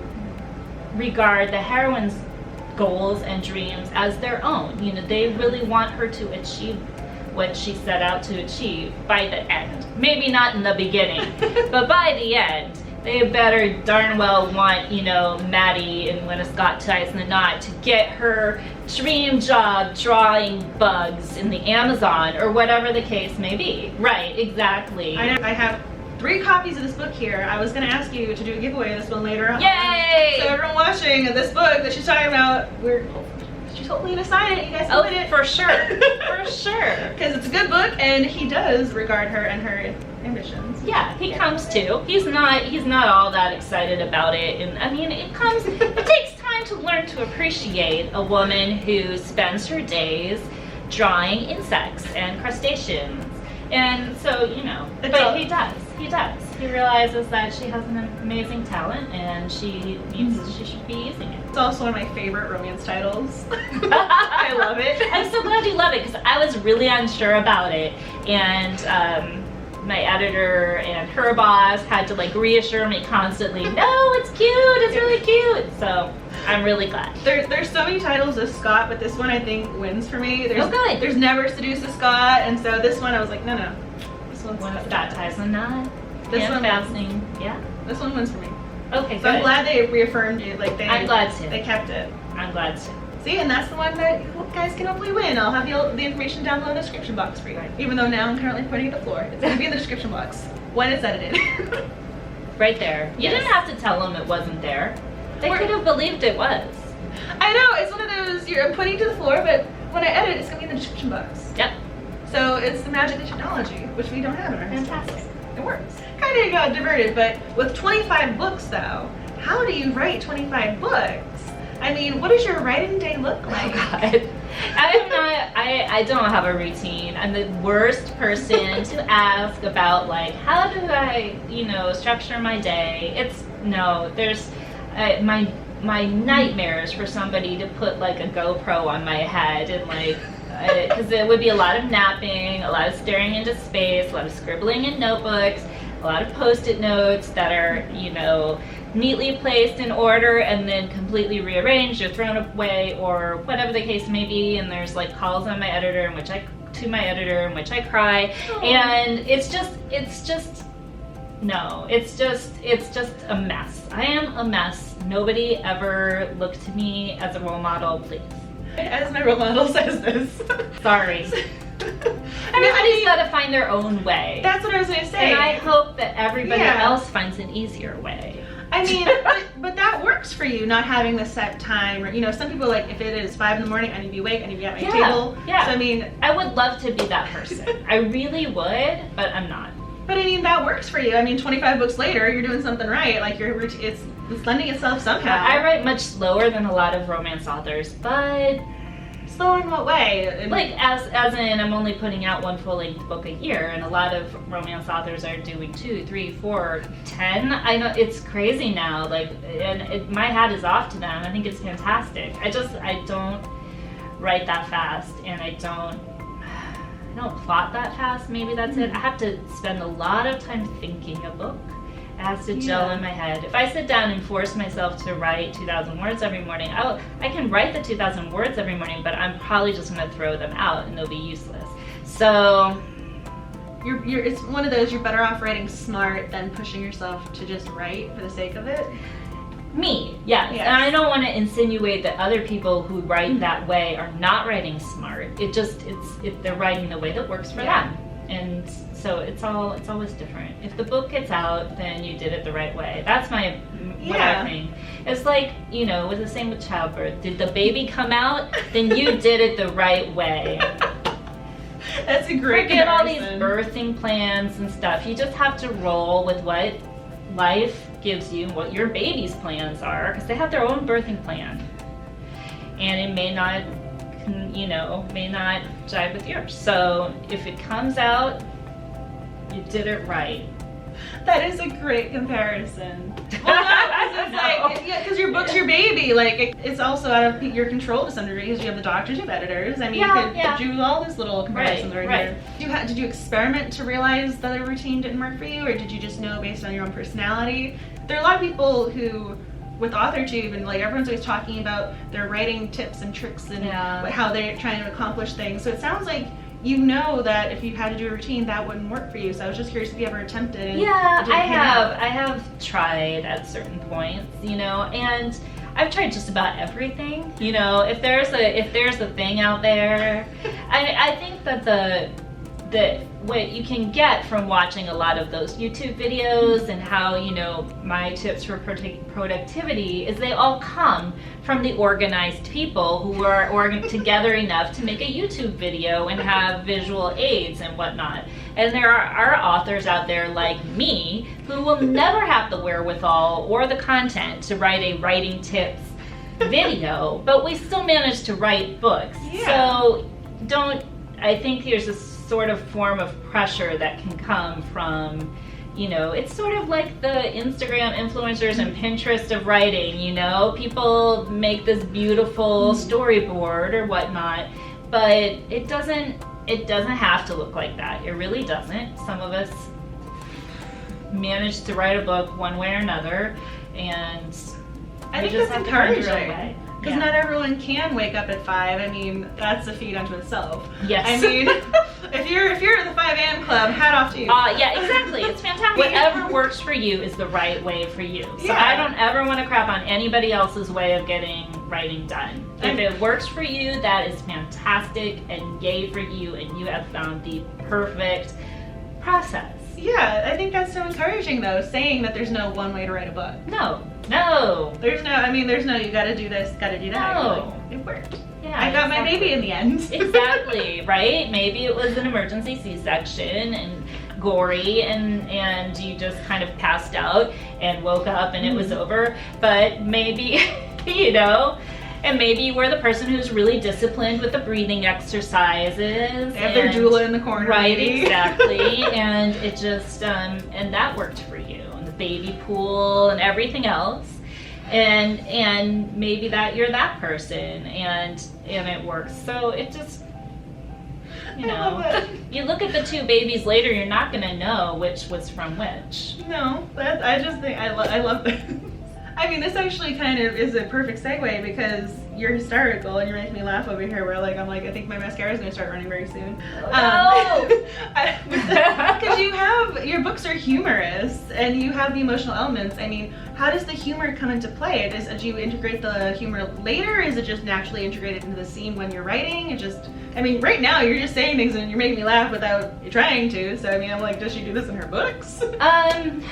regard the heroine's goals and dreams as their own. They really want her to achieve what she set out to achieve by the end. Maybe not in the beginning, but by the end. They better darn well want, Maddie and When a Scot Ties the Knot to get her dream job drawing bugs in the Amazon, or whatever the case may be. Right, exactly. I have 3 copies of this book here. I was going to ask you to do a giveaway of this one later on. Yay! So everyone watching this book that she's talking about, she's hopefully going to sign it. You guys can it. For sure. For sure. Because it's a good book, and he does regard her and her ambitions. Yeah, he comes to. He's not all that excited about it. And I mean, it takes time to learn to appreciate a woman who spends her days drawing insects and crustaceans. And so, but he does. He realizes that she has an amazing talent, and she should be using it. It's also one of my favorite romance titles. I love it. I'm so glad you love it, because I was really unsure about it, and my editor and her boss had to like reassure me constantly, no, it's cute, it's really cute. So I'm really glad. There's so many titles of Scott, but this one I think wins for me. Oh, good. There's Never Seduce a Scott, and so this one I was like, no. This one's One of Scott ties a knot. This one fasting. Yeah. This one wins for me. Okay, so good. I'm glad they reaffirmed it. Like I'm glad too. They kept it. I'm glad too. See, and that's the one that you guys can hopefully win. I'll have the information down below in the description box for you. Even though now I'm currently pointing at the floor. It's going to be in the description box when it's edited. Right there. You didn't have to tell them it wasn't there. They could have believed it was. I know, it's one of those, I'm pointing to the floor, but when I edit, it's going to be in the description box. Yep. So it's the magic of technology, which we don't have in our house. Fantastic. It works. Kind of got diverted, but with 25 books though, how do you write 25 books? I mean, what does your writing day look like? Oh God. I don't have a routine. I'm the worst person to ask about like, how do I, structure my day? There's my nightmares for somebody to put like a GoPro on my head and like, because it would be a lot of napping, a lot of staring into space, a lot of scribbling in notebooks, a lot of post-it notes that are, neatly placed in order and then completely rearranged or thrown away or whatever the case may be. And there's like calls on my editor in which I cry. Oh. And it's just a mess. I am a mess. Nobody ever looked to me as a role model, please. As my role model says this. Sorry. Everybody's got to find their own way. That's what I was going to say. And I hope that everybody else finds an easier way. I mean, but that works for you, not having the set time. Or, some people like, if it is 5 in the morning, I need to be awake, I need to be at my table. Yeah. So, I mean, I would love to be that person. I really would, but I'm not. But I mean, that works for you. I mean, 25 books later, you're doing something right. Like it's lending itself somehow. I write much slower than a lot of romance authors, but slower in what way? Like as in, I'm only putting out one full-length book a year, and a lot of romance authors are doing 2, 3, 4, 10. I know it's crazy now. Like, and my hat is off to them. I think it's fantastic. I don't write that fast, and I don't plot that fast. Maybe that's it. I have to spend a lot of time thinking a book. It has to gel in my head. If I sit down and force myself to write 2,000 words every morning, I can write the 2,000 words every morning, but I'm probably just going to throw them out and they'll be useless. So it's one of those, you're better off writing smart than pushing yourself to just write for the sake of it. Me, yes. And I don't want to insinuate that other people who write that way are not writing smart. They're writing the way that works for them. And so it's always different. If the book gets out, then you did it the right way. That's what I think. It's like, it was the same with childbirth. Did the baby come out? Then you did it the right way. That's a great Forget all these birthing plans and stuff. You just have to roll with what life gives you, what your baby's plans are, because they have their own birthing plan. And it may not jive with yours. So if it comes out, you did it right. That is a great comparison. Well, no, because your book's your baby. Like, it's also out of your control to some degree because you have the doctors, you have editors. I mean, you could do all these little comparisons right here. Did you experiment to realize that the routine didn't work for you, or did you just know based on your own personality? There are a lot of people who, with AuthorTube, and like everyone's always talking about their writing tips and tricks and how they're trying to accomplish things. So it sounds like that if you had to do a routine, that wouldn't work for you. So I was just curious if you ever attempted. I have tried at certain points, and I've tried just about everything. If there's a thing out there, I think that what you can get from watching a lot of those YouTube videos and how, my tips for productivity is they all come from the organized people who are together enough to make a YouTube video and have visual aids and whatnot. And there are authors out there like me who will never have the wherewithal or the content to write a writing tips video, but we still manage to write books. So I think there's a sort of form of pressure that can come from, it's sort of like the Instagram influencers and Pinterest of writing, people make this beautiful storyboard or whatnot, but it doesn't have to look like that. It really doesn't. Some of us managed to write a book one way or another, and I think just that's have to find your own encouraging. way. Because not everyone can wake up at 5. I mean, that's a feat unto itself. Yes. I mean, if you're at the 5 a.m. club, hat off to you. Yeah, exactly. It's fantastic. Whatever works for you is the right way for you. So I don't ever want to crap on anybody else's way of getting writing done. If it works for you, that is fantastic, and yay for you, and you have found the perfect process. Yeah, I think that's so encouraging though, saying that there's no one way to write a book. No. There's no, you gotta do this, gotta do that. No. Like, it worked. Yeah, I got my baby in the end. Exactly, right? Maybe it was an emergency C-section and gory, and you just kind of passed out and woke up and it was over. But maybe, and maybe you were the person who's really disciplined with the breathing exercises. They have their doula in the corner. Right, maybe. exactly. And it just, and that worked for you. And the baby pool and everything else. And maybe that you're that person, and it works. So it just, I love it. you look at the two babies later, you're not gonna know which was from which. No, I just think I love this. I mean, this actually kind of is a perfect segue because you're hysterical and you're making me laugh over here. Where I'm like, I think my mascara is gonna start running very soon. Because your books are humorous and you have the emotional elements. I mean, how does the humor come into play? Do you integrate the humor later? Is it just naturally integrated into the scene when you're writing? Right now you're just saying things and you're making me laugh without you trying to. So I mean, I'm like, does she do this in her books? I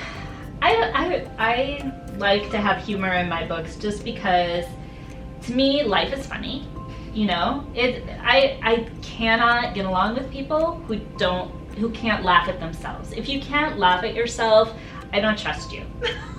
like to have humor in my books just because, to me, life is funny. I cannot get along with people who can't laugh at themselves. If you can't laugh at yourself, I don't trust you.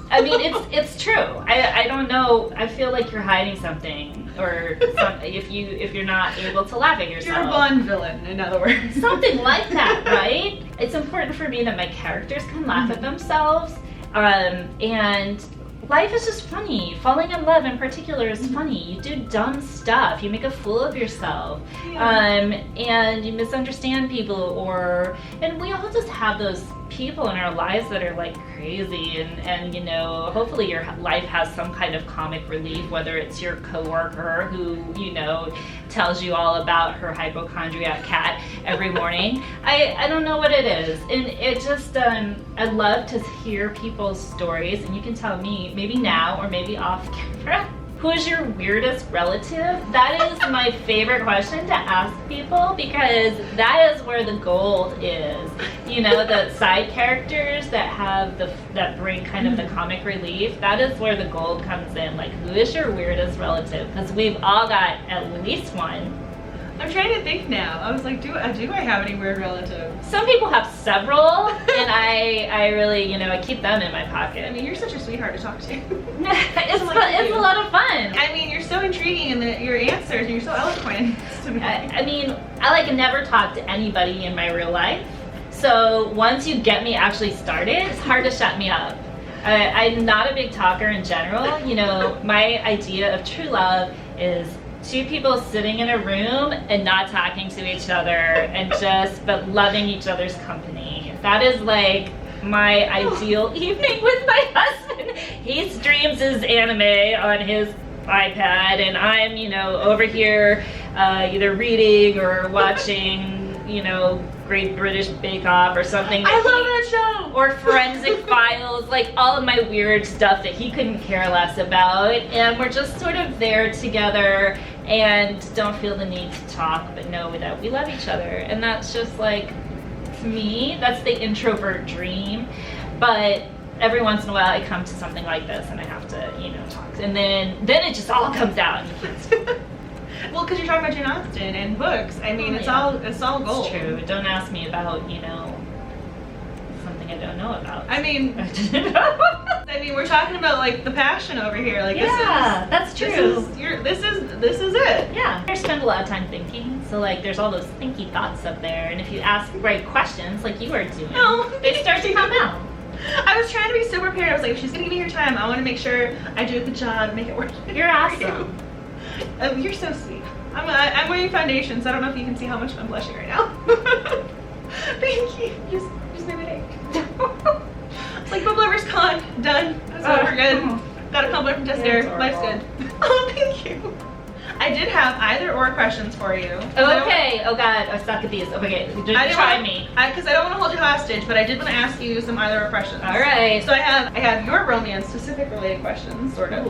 I mean, it's true. I don't know. I feel like you're hiding something, or if you're not able to laugh at yourself. You're a Bond villain, in other words. Something like that, right? It's important for me that my characters can laugh at themselves, and life is just funny. Falling in love in particular is funny. You do dumb stuff. You make a fool of yourself. And you misunderstand people, and we all just have those people in our lives that are like crazy, and hopefully your life has some kind of comic relief, whether it's your coworker who tells you all about her hypochondriac cat every morning. I don't know what it is, and it just I love to hear people's stories, and you can tell me maybe now or maybe off camera, who is your weirdest relative? That is my favorite question to ask people, because that is where the gold is. The side characters that bring kind of the comic relief, that is where the gold comes in. Like, who is your weirdest relative? Because we've all got at least one. I'm trying to think now. I was like, do I have any weird relatives? Some people have several, and I really, I keep them in my pocket. I mean, you're such a sweetheart to talk to. It's a lot of fun. I mean, you're so intriguing in your answers, and you're so eloquent to me. I never talk to anybody in my real life. So once you get me actually started, it's hard to shut me up. I'm not a big talker in general. My idea of true love is two people sitting in a room and not talking to each other, but loving each other's company. That is like my ideal evening with my husband. He streams his anime on his iPad, and I'm, over here either reading or watching, Great British Bake Off or something. I love that show! Or Forensic Files, like all of my weird stuff that he couldn't care less about. And we're just sort of there together and don't feel the need to talk, but know that we love each other. And that's just like, to me, that's the introvert dream. But every once in a while I come to something like this and I have to, talk. And then it just all comes out. Well, because you're talking about Jane Austen and books. I mean, it's all gold. It's true. Don't ask me about, something I don't know about. I mean, we're talking about like the passion over here. Like, that's true. This is it. Yeah. I spend a lot of time thinking, so like there's all those thinky thoughts up there, and if you ask right questions like you are doing, they start to come out. I was trying to be so prepared. I was like, if she's gonna give me her time, I want to make sure I do a good job, make it work. You're awesome. You're so sweet. I'm wearing foundation, so I don't know if you can see how much I'm blushing right now. Thank you. Just made my day. It's like Book Lovers Con, done. That's over, good. Got a compliment from Tessa Dare. Life's good. Oh, thank you. I did have either or questions for you. Okay. Oh God, I suck at these. Okay, try me. Because I don't want to hold you hostage, but I did want to ask you some either or questions. All right. So I have your romance specific related questions, sort of.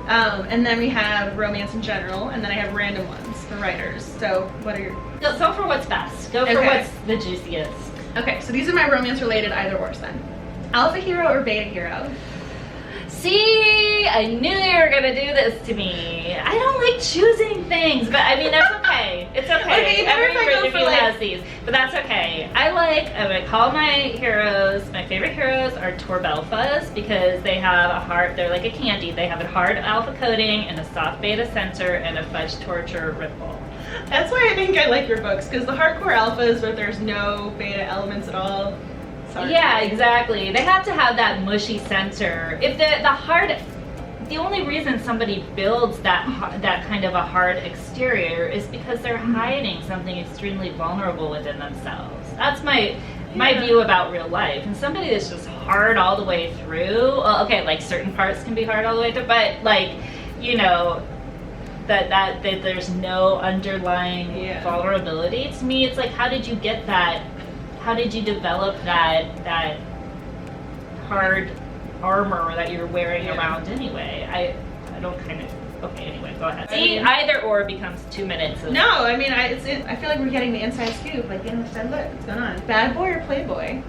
And then we have romance in general, and then I have random ones for writers. So what are your... Go for what's best. Go for what's the juiciest. Okay, so these are my romance related either ors then. Alpha hero or beta hero? See, I knew you were gonna do this to me. I don't like choosing things, but I mean, that's okay. It's okay. Okay, every review has these, but that's okay. I'm gonna call my heroes, my favorite heroes are Torbelfas because they have a hard, they're like a candy. They have a hard alpha coating and a soft beta center and a fudge torture ripple. That's why I think I like your books, because the hardcore alphas where there's no beta elements at all. Sorry. Yeah, exactly. They have to have that mushy center. If the only reason somebody builds that kind of a hard exterior is because they're hiding something extremely vulnerable within themselves. That's my view about real life. And somebody that's just hard all the way through, well, okay, like certain parts can be hard all the way through, but like, you know, that there's no underlying vulnerability. To me, it's like, how did you get that? How did you develop that hard armor that you're wearing around anyway? I don't kind of... Okay, anyway, go ahead. See, either or becomes 2 minutes. No, I mean, I feel like we're getting the inside scoop. Like, you know, what's going on? Bad boy or playboy?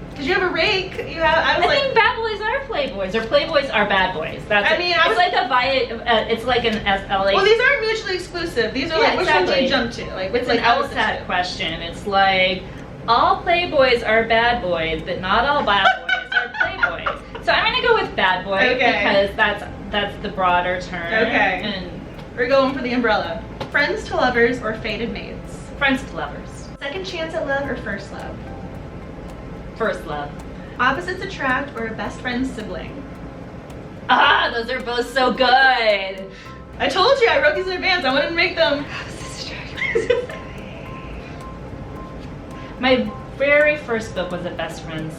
Because you have a rake. I think bad boys are playboys, or playboys are bad boys. It's like an SLA. Well, these aren't mutually exclusive. These are like, which one do you jump to? Like, it's like an LSAT question. It's like, all playboys are bad boys, but not all bad boys are playboys. So I'm gonna go with bad boy because that's the broader term. Okay. And we're going for the umbrella. Friends to lovers or fated mates? Friends to lovers. Second chance at love or first love? First love. Opposites attract or a best friend's sibling? Ah, those are both so good. I told you I wrote these in advance. I wanted to make them. My very first book was a best friend's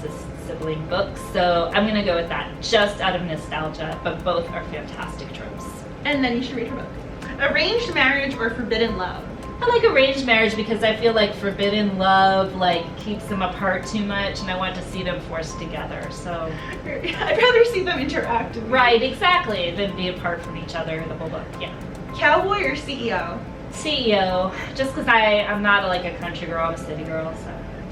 sibling book, so I'm gonna go with that just out of nostalgia, but both are fantastic tropes. And then you should read her book. Arranged marriage or forbidden love? I like arranged marriage because I feel like forbidden love like keeps them apart too much, and I want to see them forced together. So I'd rather see them interact. Right, exactly, than be apart from each other the whole book. Yeah. Cowboy or CEO? CEO, just because I'm not like a country girl, I'm a city girl.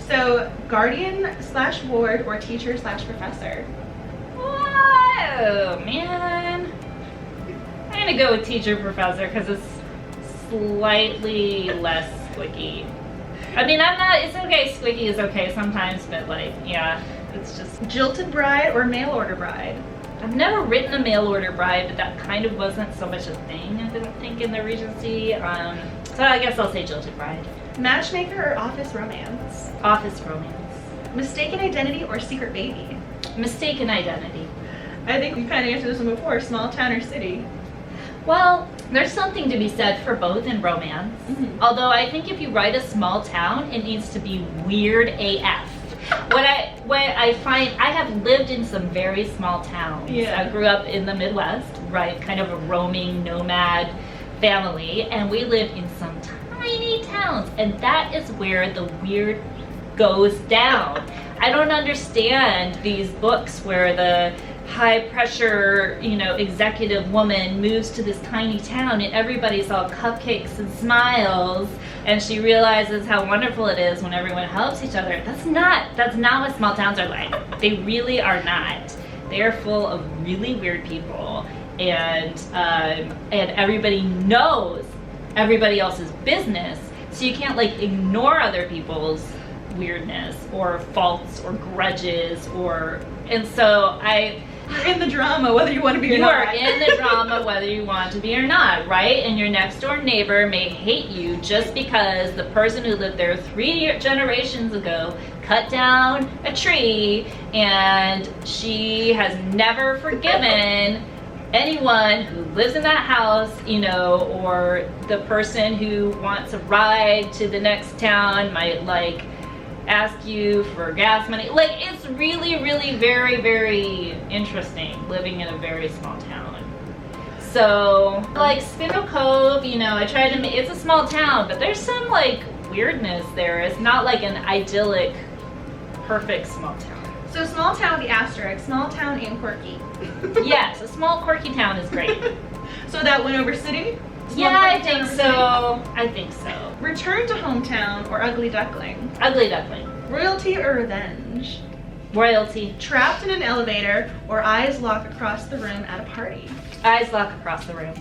So guardian / ward or teacher / professor? Oh man, I'm gonna go with teacher professor because it's slightly less squicky. I mean, it's okay, squicky is okay sometimes, but like, yeah, it's just... Jilted bride or mail order bride? I've never written a mail order bride, but that kind of wasn't so much a thing, I didn't think, in the Regency. So I guess I'll say jilted bride. Matchmaker or office romance? Office romance. Mistaken identity or secret baby? Mistaken identity. I think we kind of answered this one before, small town or city? Well, there's something to be said for both in romance. Mm-hmm. Although I think if you write a small town, it needs to be weird AF. What I find, I have lived in some very small towns. Yeah. I grew up in the Midwest, right? Kind of a roaming nomad family, and we lived in some tiny towns, and that is where the weird goes down. I don't understand these books where the high pressure, executive woman moves to this tiny town and everybody's all cupcakes and smiles, and she realizes how wonderful it is when everyone helps each other. That's not what small towns are like. They really are not. They are full of really weird people, and everybody knows everybody else's business, so you can't like ignore other people's weirdness or faults or grudges and so you're in the drama whether you want to be or not. You are in the drama whether you want to be or not, right? And your next door neighbor may hate you just because the person who lived there 3 generations ago cut down a tree and she has never forgiven anyone who lives in that house, you know, or the person who wants a ride to the next town might like ask you for gas money. Like, it's really, really very, very interesting living in a very small town. So, like, Spindle Cove, you know, I tried to make, it's a small town, but there's some, like, weirdness there. It's not like an idyllic, perfect small town. So small town with the asterisk, small town and quirky. Yes, a small quirky town is great. So that went over city? Yeah, I think so. I think so. Return to hometown or ugly duckling? Ugly duckling. Royalty or revenge? Royalty. Trapped in an elevator or eyes lock across the room at a party? Eyes lock across the room.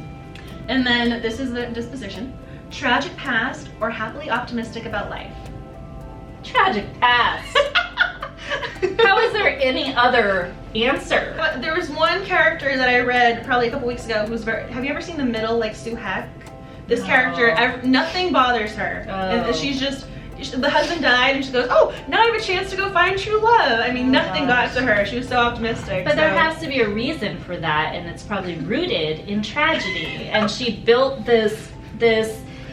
And then this is the disposition. Tragic past or happily optimistic about life? Tragic past. How is there any other answer? There was one character that I read probably a couple weeks ago who's very, have you ever seen The Middle, like Sue Heck? This character, nothing bothers her. And she's just, the husband died and she goes, oh, now I have a chance to go find true love. I mean, nothing got to her. She was so optimistic. But there has to be a reason for that, and it's probably rooted in tragedy. And she built this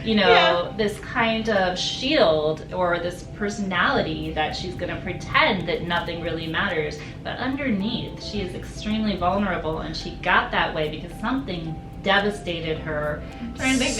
you know, this kind of shield or this personality that she's going to pretend that nothing really matters. But underneath, she is extremely vulnerable, and she got that way because something devastated her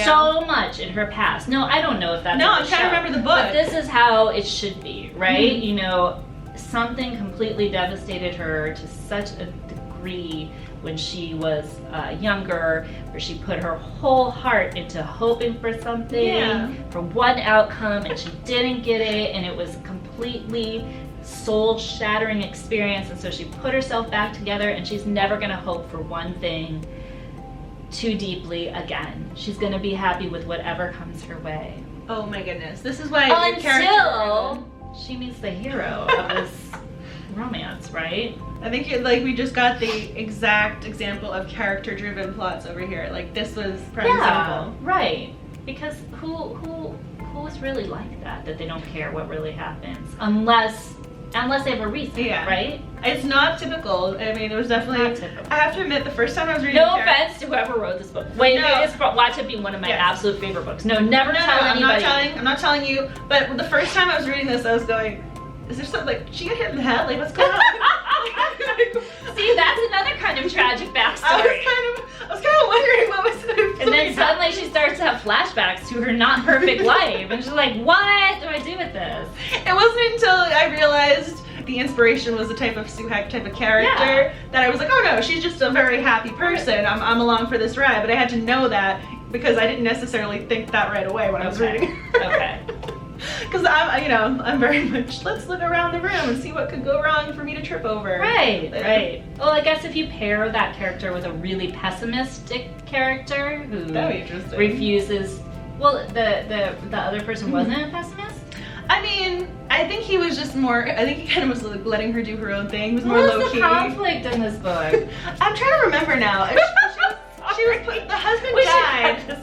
so much in her past. No, I don't know if that's I'm trying to remember the book. But this is how it should be, right? Mm-hmm. You know, something completely devastated her to such a degree when she was younger, where she put her whole heart into hoping for something, for one outcome, and she didn't get it, and it was completely soul-shattering experience, and so she put herself back together, and she's never gonna hope for one thing too deeply again. She's gonna be happy with whatever comes her way. Oh my goodness, this is why until she meets the hero of this romance, right? I think we just got the exact example of character-driven plots over here. Like, this was prime example. Right. Because who's really like that they don't care what really happens unless they have a reason, right? It's not typical. I mean, it was definitely not typical. I have to admit, the first time I was reading no offense to whoever wrote this book. Wait, watch it be one of my absolute favorite books. No, never tell anybody. I'm not telling you, but the first time I was reading this, I was going, is there something, like, she got hit in the head? Like, what's going on? See, that's another kind of tragic backstory. I was kind of wondering what was going on. And then suddenly she starts to have flashbacks to her not perfect life. And she's like, what do I do with this? It wasn't until I realized the inspiration was the type of Sue Heck type of character that I was like, oh no, she's just a very happy person. I'm along for this ride. But I had to know that because I didn't necessarily think that right away when I was reading. Okay. Because I'm very much, let's look around the room and see what could go wrong for me to trip over. Right. Well, I guess if you pair that character with a really pessimistic character who refuses, well, the other person wasn't a pessimist? I mean, I think he was just more, I think he kind of was like letting her do her own thing. He was more low-key. What was the conflict in this book? I'm trying to remember now. The husband died.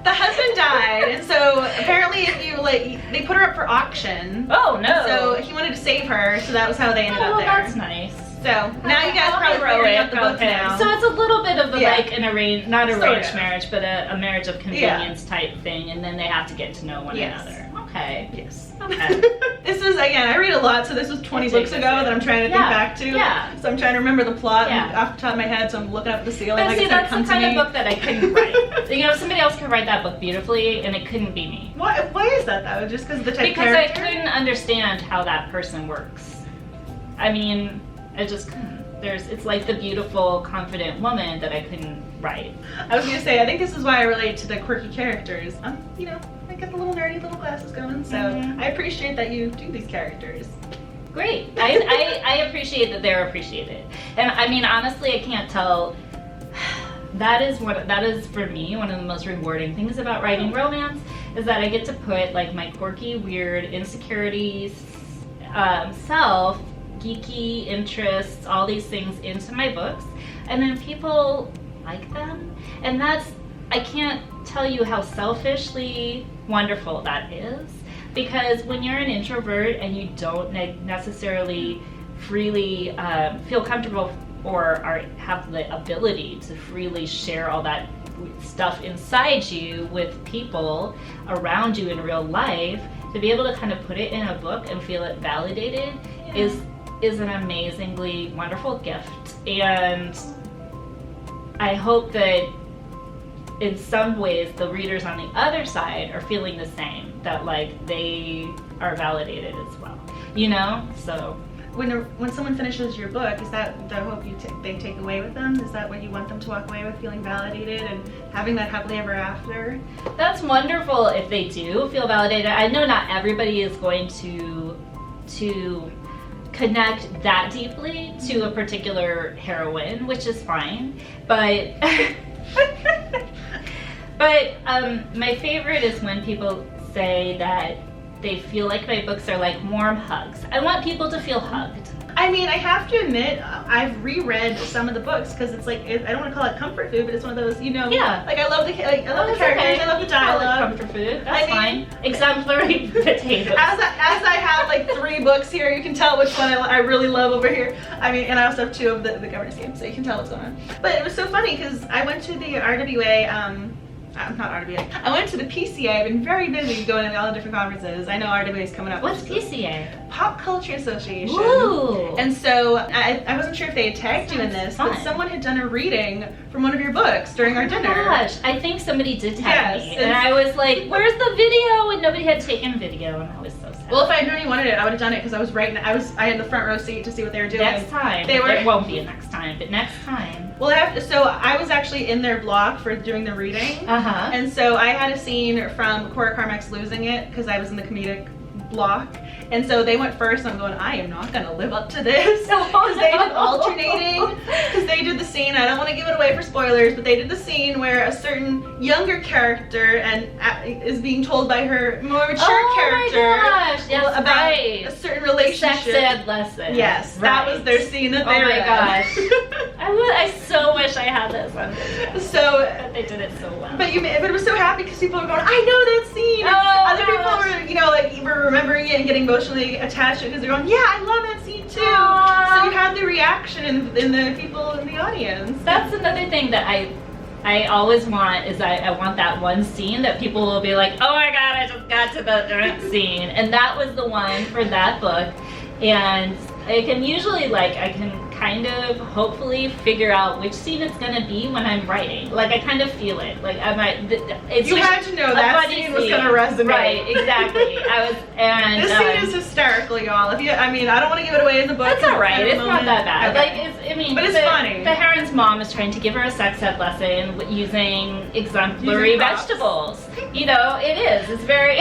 The husband died, and so apparently they put her up for auction. Oh no! So he wanted to save her, so that was how they ended up there. That's nice. So now you guys probably figuring out the book now. So it's a little bit of like an arranged, not arranged marriage, but a marriage of convenience type thing, and then they have to get to know one another. Okay. Yes. Okay. This is, again, I read a lot, so this was 20 books ago that I'm trying to think back to. Yeah. So I'm trying to remember the plot off the top of my head, so I'm looking up at the ceiling. But see, that's the kind of book that I couldn't write. You know, somebody else could write that book beautifully, and it couldn't be me. Why is that, though? Just because of the type of character? Because I couldn't understand how that person works. I mean, I just couldn't. It's like the beautiful, confident woman that I couldn't write. I was going to say, I think this is why I relate to the quirky characters. I get the little nerdy little glasses going, so I appreciate that you do these characters. Great. I appreciate that they're appreciated. And I mean, honestly, I can't tell. That is for me one of the most rewarding things about writing romance, is that I get to put like my quirky, weird insecurities, self, geeky interests, all these things into my books, and then people like them, and I can't tell you how selfishly wonderful that is, because when you're an introvert and you don't necessarily freely feel comfortable have the ability to freely share all that stuff inside you with people around you in real life, to be able to kind of put it in a book and feel it validated is an amazingly wonderful gift. And I hope that in some ways the readers on the other side are feeling the same, that like they are validated as well, you know? So when someone finishes your book, is that the hope they take away with them? Is that what you want them to walk away with, feeling validated and having that happily ever after? That's wonderful if they do feel validated. I know not everybody is going to connect that deeply to a particular heroine, which is fine, but my favorite is when people say that they feel like my books are like warm hugs. I want people to feel hugged. I mean, I have to admit, I've reread some of the books because it's like, I don't want to call it comfort food, but it's one of those, you know, like I love the characters, okay. I love the dialogue. Comfort food, that's fine. Exemplary potatoes. As I have like 3 books here, you can tell which one I really love over here. I mean, and I also have 2 of the governance games, so you can tell what's going on. But it was so funny because I went to the RWA, not RWA. I went to the PCA. I've been very busy going to all the different conferences. I know RWA is coming up. What's PCA? Pop Culture Association. Ooh. And so I wasn't sure if they had tagged you in this, but someone had done a reading from one of your books during our dinner. Oh my gosh, I think somebody did tag me. And I was like, where's the video? And nobody had taken video, and I was so sad. Well, if I had known you wanted it, I would have done it because I was I had the front row seat to see what they were doing. Next time. There won't be a next time, but next time. Well, so I was actually in their block for doing the reading. And so I had a scene from Cora Carmack's Losing It because I was in the comedic block. And so they went first, and I'm going, I am not going to live up to this. Because they did alternating, because they did the scene, I don't want to give it away for spoilers, but they did the scene where a certain younger character is being told by her more mature character about a certain relationship. Sex ed lesson. Yes, that was their scene that they read. Oh my gosh. I so wish I had this on video. But they did it so well. But it was so happy because people were going, I know that scene. Other people were, you know, like were remembering it and getting emotionally attached to it because they're going, yeah, I love that scene too. Aww. So you had the reaction in the people in the audience. That's another thing that I always want is I want that one scene that people will be like, oh my god, I just got to the scene. And that was the one for that book. And I can usually I can kind of hopefully figure out which scene it's gonna be when I'm writing. Like I kind of feel it. Like I might. You had to know that scene was gonna resonate. Right, exactly. And this scene is hysterical, y'all. I mean, I don't want to give it away in the book. That's alright. It's not that bad. Okay. But it's funny. The heron's mom is trying to give her a sex ed lesson using exemplary vegetables. You know, it is. It's very.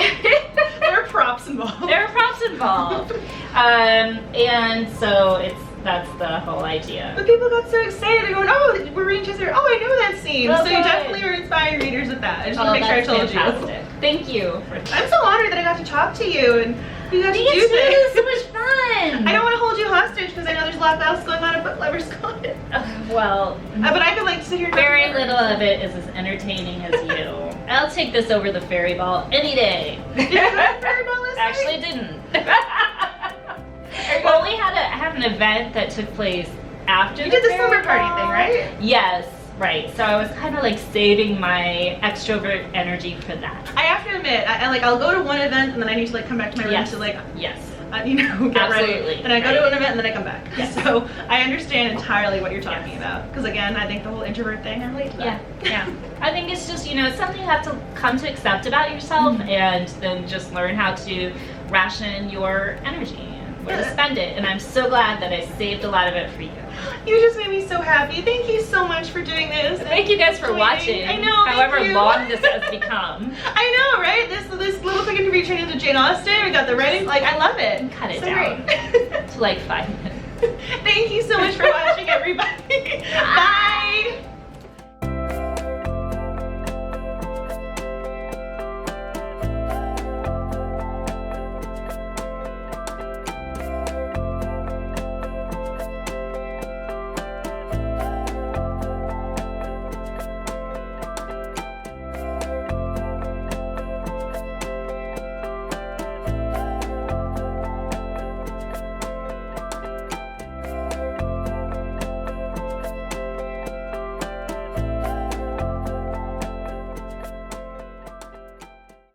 There are props involved. There are props involved. And so that's the whole idea. But people got so excited. They're going, oh, we're reading Tessa Dare. Oh, I know that scene. So you definitely were inspiring readers with that. I just want to make sure I told you. Thank you. I'm so honored that I got to talk to you and you got to do this. It was so much fun. I don't want to hold you hostage because I know there's a lot else going on at Book Lovers Con. But I could sit here and very little of it is as entertaining as you. I'll take this over the fairy ball any day. Did you go to the fairy ball last night? Actually didn't. Well, we had an event that took place after you did the summer party thing, right? Yes, right. So I was kind of saving my extrovert energy for that. I have to admit, I'll go to one event and then I need to come back to my room to get ready. And I go to an event and then I come back. Yes. So I understand entirely what you're talking about. Because again, I think the whole introvert thing, I relate to that. Yeah. I think it's just, it's something you have to come to accept about yourself and then just learn how to ration your energy. Where to spend it, and I'm so glad that I saved a lot of it for you. You just made me so happy. Thank you so much for doing this. Thank you guys for watching. I know. However long this has become. I know, right? This little quick interview turned into Jane Austen. We got the writing. I love it. Cut it down to 5 minutes. Thank you so much for watching, everybody. Bye.